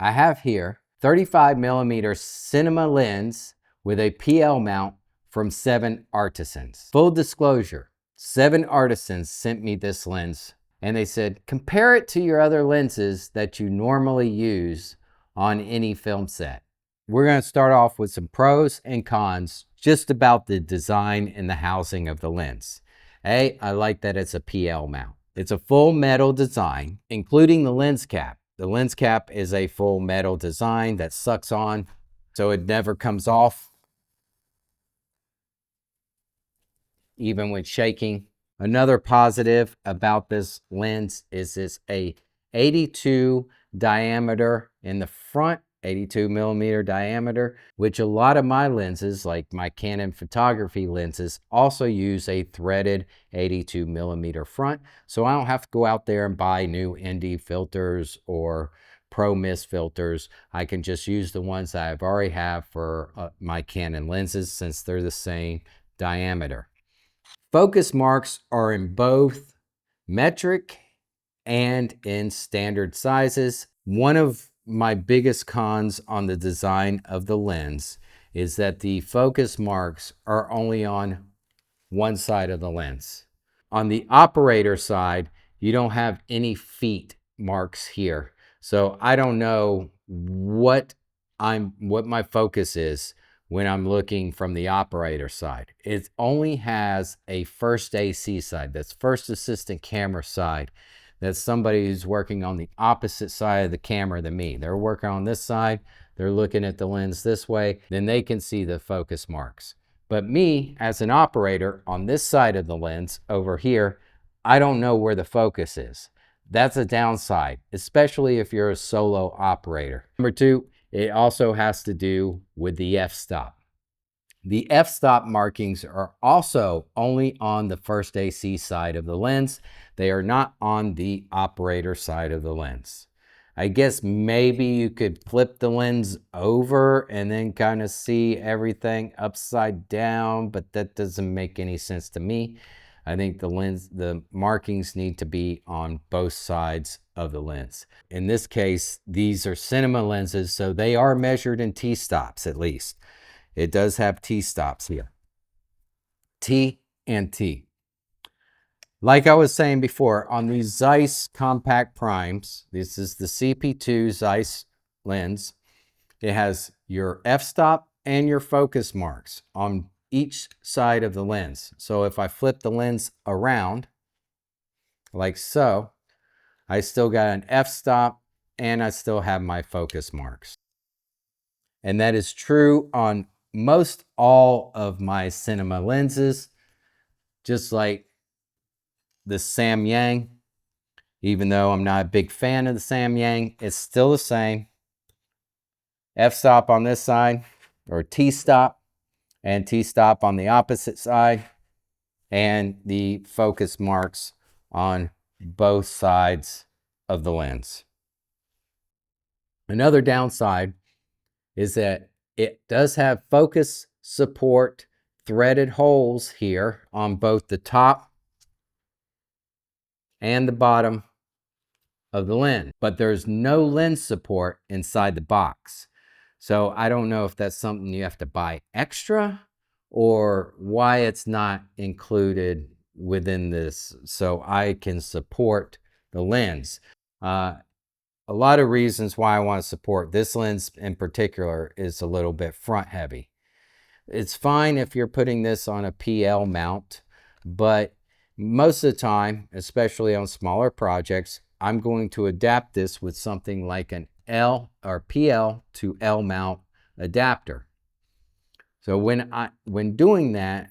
I have here 35mm cinema lens with a PL mount from 7Artisans. Full disclosure, 7Artisans sent me this lens and they said, compare it to your other lenses that you normally use on any film set. We're going to start off with some pros and cons just about the design and the housing of the lens. I like that it's a PL mount. It's a full metal design, including the lens cap. The lens cap is a full metal design that sucks on, so it never comes off, even when shaking. Another positive about this lens is it's a 82 diameter in the front, 82mm diameter, which a lot of my lenses, like my Canon photography lenses, also use a threaded 82mm front. So I don't have to go out there and buy new ND filters or Pro Mist filters. I can just use the ones that I've already have for my Canon lenses, since they're the same diameter. Focus marks are in both metric and in standard sizes. One of my biggest cons on the design of the lens is that the focus marks are only on one side of the lens. On the operator side, you don't have any feet marks here. So I don't know what my focus is when I'm looking from the operator side. It only has a first AC side, that's first assistant camera side. That's somebody who's working on the opposite side of the camera than me. They're working on this side, they're looking at the lens this way, then they can see the focus marks. But me, as an operator on this side of the lens over here, I don't know where the focus is. That's a downside, especially if you're a solo operator. Number two, it also has to do with the f-stop. The f-stop markings are also only on the first AC side of the lens. They are not on the operator side of the lens. I guess maybe you could flip the lens over and then kind of see everything upside down, but that doesn't make any sense to me. I think the markings need to be on both sides of the lens. In this case, these are cinema lenses, so they are measured in T-stops at least. It does have T-stops here. T and T. Like I was saying before, on these Zeiss compact primes, this is the CP2 Zeiss lens. It has your f-stop and your focus marks on each side of the lens. So if I flip the lens around, like so, I still got an f-stop and I still have my focus marks. And that is true on most all of my cinema lenses, just like the Samyang. Even though I'm not a big fan of the Samyang, it's still the same. F-stop on this side, or T-stop, and T-stop on the opposite side, and the focus marks on both sides of the lens. Another downside is that it does have focus support threaded holes here on both the top and the bottom of the lens, but there's no lens support inside the box. So I don't know if that's something you have to buy extra or why it's not included within this so I can support the lens. A lot of reasons why I want to support this lens in particular is a little bit front heavy. It's fine if you're putting this on a PL mount, but most of the time, especially on smaller projects, I'm going to adapt this with something like an L or PL to L mount adapter. So when doing that,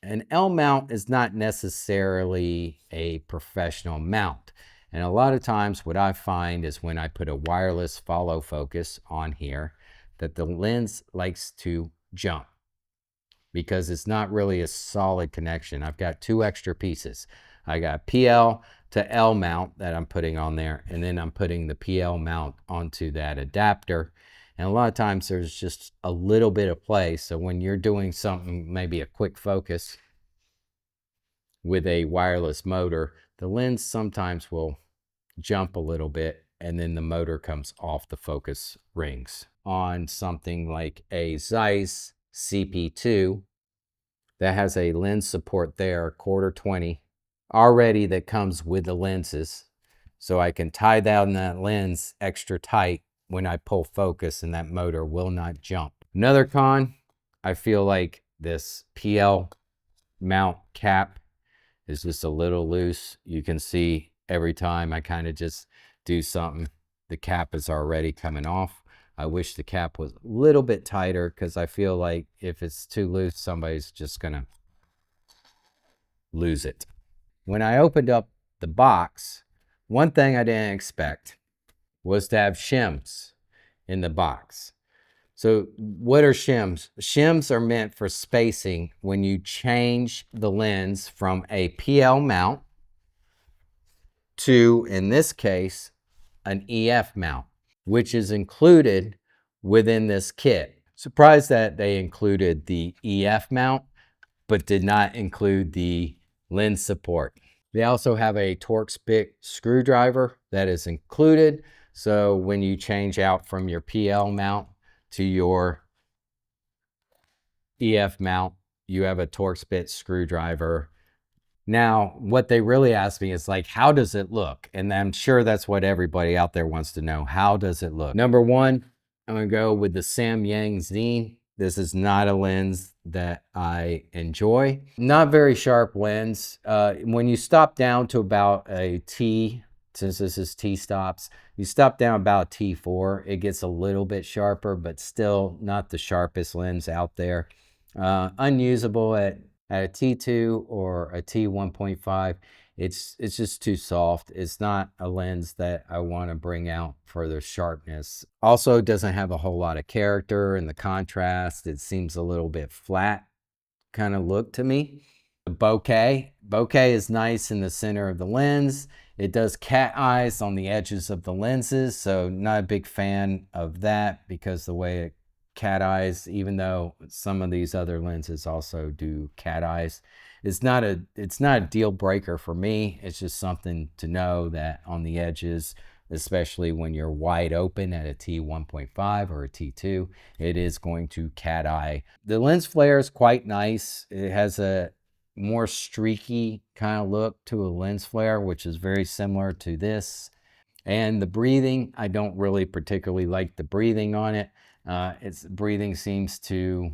an L mount is not necessarily a professional mount. And a lot of times what I find is when I put a wireless follow focus on here, that the lens likes to jump because it's not really a solid connection. I've got two extra pieces. I got PL to L mount that I'm putting on there, and then I'm putting the PL mount onto that adapter. And a lot of times there's just a little bit of play. So when you're doing something, maybe a quick focus with a wireless motor, the lens sometimes will jump a little bit and then the motor comes off the focus rings. On something like a Zeiss CP2 that has a lens support there, 1/4-20, already that comes with the lenses. So I can tie down that lens extra tight when I pull focus and that motor will not jump. Another con, I feel like this PL mount cap is just a little loose. You can see every time I kind of just do something, the cap is already coming off. I wish the cap was a little bit tighter because I feel like if it's too loose, somebody's just gonna lose it. When I opened up the box, one thing I didn't expect was to have shims in the box. So what are shims? Shims are meant for spacing when you change the lens from a PL mount to, in this case, an EF mount, which is included within this kit. Surprised that they included the EF mount, but did not include the lens support. They also have a Torx bit screwdriver that is included. So when you change out from your PL mount to your EF mount, you have a Torx bit screwdriver. Now, what they really asked me is like, how does it look? And I'm sure that's what everybody out there wants to know. How does it look? Number one, I'm gonna go with the Samyang Zine. This is not a lens that I enjoy. Not very sharp lens. When you stop down to about a T, since this is T-stops, you stop down about T4, it gets a little bit sharper, but still not the sharpest lens out there. Unusable at a T2 or a T1.5. It's just too soft. It's not a lens that I want to bring out for the sharpness. Also doesn't have a whole lot of character in the contrast. It seems a little bit flat kind of look to me. The bokeh. Bokeh is nice in the center of the lens. It does cat eyes on the edges of the lenses, so not a big fan of that because the way it cat eyes, even though some of these other lenses also do cat eyes, it's not a deal breaker for me. It's just something to know that on the edges, especially when you're wide open at a T1.5 or a T2, it is going to cat eye. The lens flare is quite nice. It has a more streaky kind of look to a lens flare, which is very similar to this. And the breathing, I don't really particularly like the breathing on it. Its breathing seems to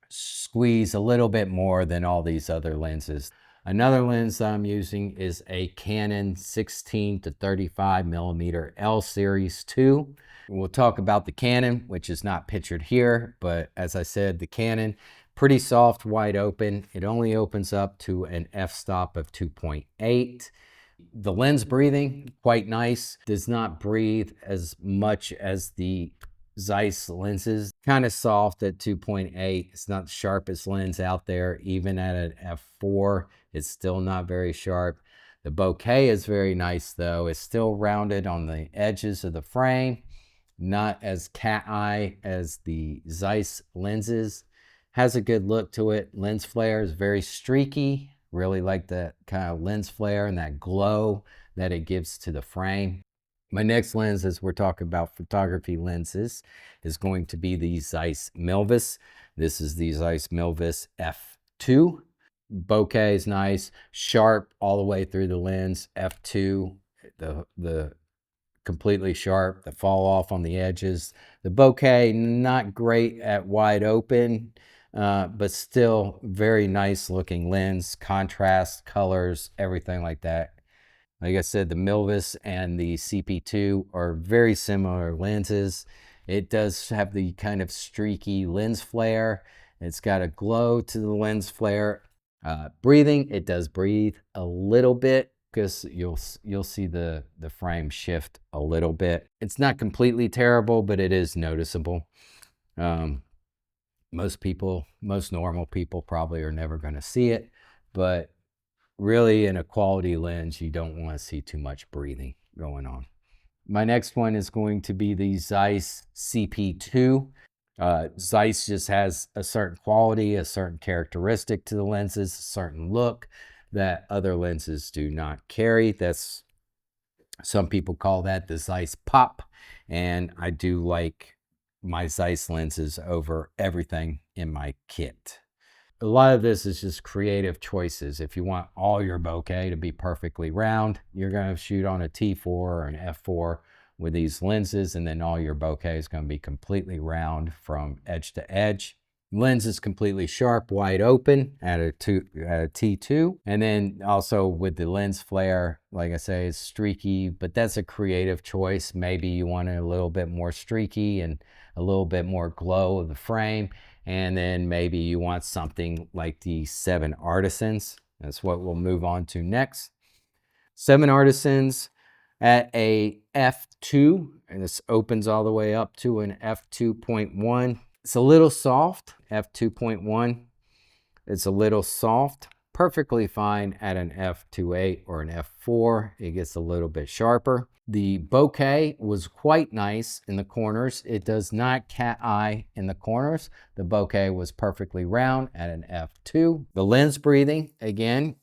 squeeze a little bit more than all these other lenses. Another lens I'm using is a Canon 16 to 35 millimeter L-series 2. We'll talk about the Canon, which is not pictured here, but as I said, the Canon, pretty soft, wide open. It only opens up to an f-stop of 2.8. The lens breathing, quite nice. Does not breathe as much as the Zeiss lenses. Kind of soft at 2.8. It's not the sharpest lens out there. Even at an f4, it's still not very sharp. The bokeh is very nice though. It's still rounded on the edges of the frame. Not as cat eye as the Zeiss lenses. Has a good look to it. Lens flare is very streaky. Really like that kind of lens flare and that glow that it gives to the frame. My next lens, as we're talking about photography lenses, is going to be the Zeiss Milvus. This is the Zeiss Milvus f2. Bokeh is nice, sharp all the way through the lens. f2, the completely sharp, the fall off on the edges. The bokeh, not great at wide open, but still very nice looking lens, contrast, colors, everything like that. Like I said, the Milvus and the CP2 are very similar lenses. It does have the kind of streaky lens flare. It's got a glow to the lens flare. Breathing, it does breathe a little bit because you'll see the frame shift a little bit. It's not completely terrible, but it is noticeable. Most normal people probably are never going to see it, but really in a quality lens, you don't want to see too much breathing going on. My next one is going to be the Zeiss CP2. Zeiss just has a certain quality, a certain characteristic to the lenses, a certain look that other lenses do not carry. That's Some people call that the Zeiss Pop, and I do like my Zeiss lenses over everything in my kit. A lot of this is just creative choices. If you want all your bokeh to be perfectly round, you're going to shoot on a T4 or an F4 with these lenses, and then all your bokeh is going to be completely round from edge to edge. Lens is completely sharp, wide open at a T2. And then also with the lens flare, like I say, it's streaky, but that's a creative choice. Maybe you want it a little bit more streaky and a little bit more glow of the frame. And then maybe you want something like the 7Artisans. That's what we'll move on to next. 7Artisans at a f2, and this opens all the way up to an f2.1. It's a little soft, f2.1. It's a little soft, perfectly fine at an f2.8 or an f4. It gets a little bit sharper. The bokeh was quite nice in the corners. It does not cat eye in the corners. The bokeh was perfectly round at an f2. The lens breathing, again,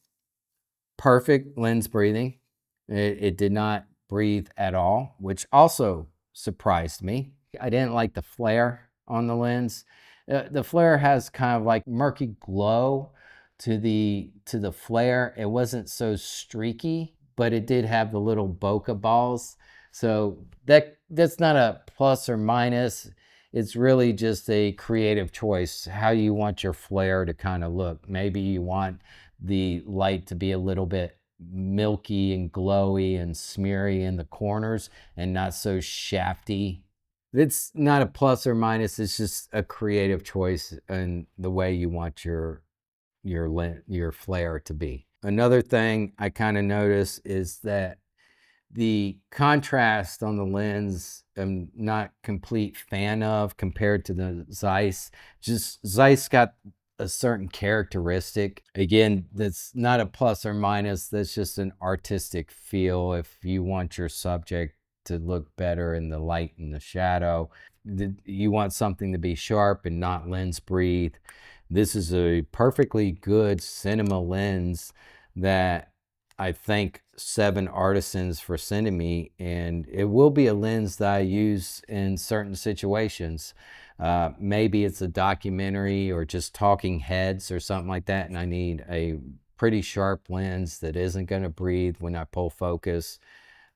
perfect lens breathing. It did not breathe at all, which also surprised me. I didn't like the flare on the lens. The flare has kind of like murky glow to the flare. It wasn't so streaky, but it did have the little bokeh balls. So that's not a plus or minus. It's really just a creative choice, how you want your flare to kind of look. Maybe you want the light to be a little bit milky and glowy and smeary in the corners and not so shafty. It's not a plus or minus, it's just a creative choice and the way you want your flare to be. Another thing I kind of notice is that the contrast on the lens, I'm not complete fan of compared to the Zeiss. Just Zeiss got a certain characteristic. Again, that's not a plus or minus. That's just an artistic feel. If you want your subject to look better in the light and the shadow, you want something to be sharp and not lens breathe. This is a perfectly good cinema lens that I thank 7Artisans for sending me, and it will be a lens that I use in certain situations. Maybe it's a documentary or just talking heads or something like that, and I need a pretty sharp lens that isn't going to breathe when I pull focus.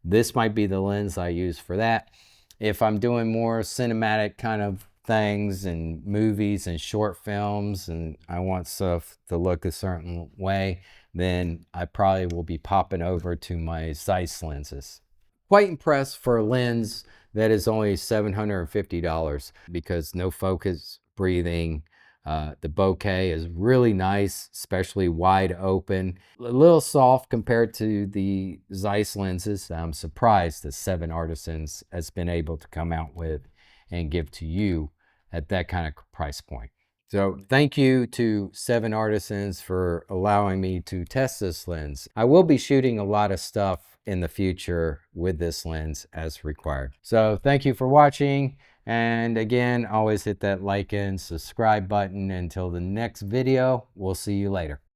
This might be the lens I use for that. If I'm doing more cinematic kind of things and movies and short films and I want stuff to look a certain way, then I probably will be popping over to my Zeiss lenses. Quite impressed for a lens that is only $750 because no focus breathing. The bokeh is really nice, especially wide open. A little soft compared to the Zeiss lenses. I'm surprised that 7Artisans has been able to come out with and give to you at that kind of price point. So thank you to 7Artisans for allowing me to test this lens. I will be shooting a lot of stuff in the future with this lens as required. So thank you for watching. And again, always hit that like and subscribe button. Until the next video, we'll see you later.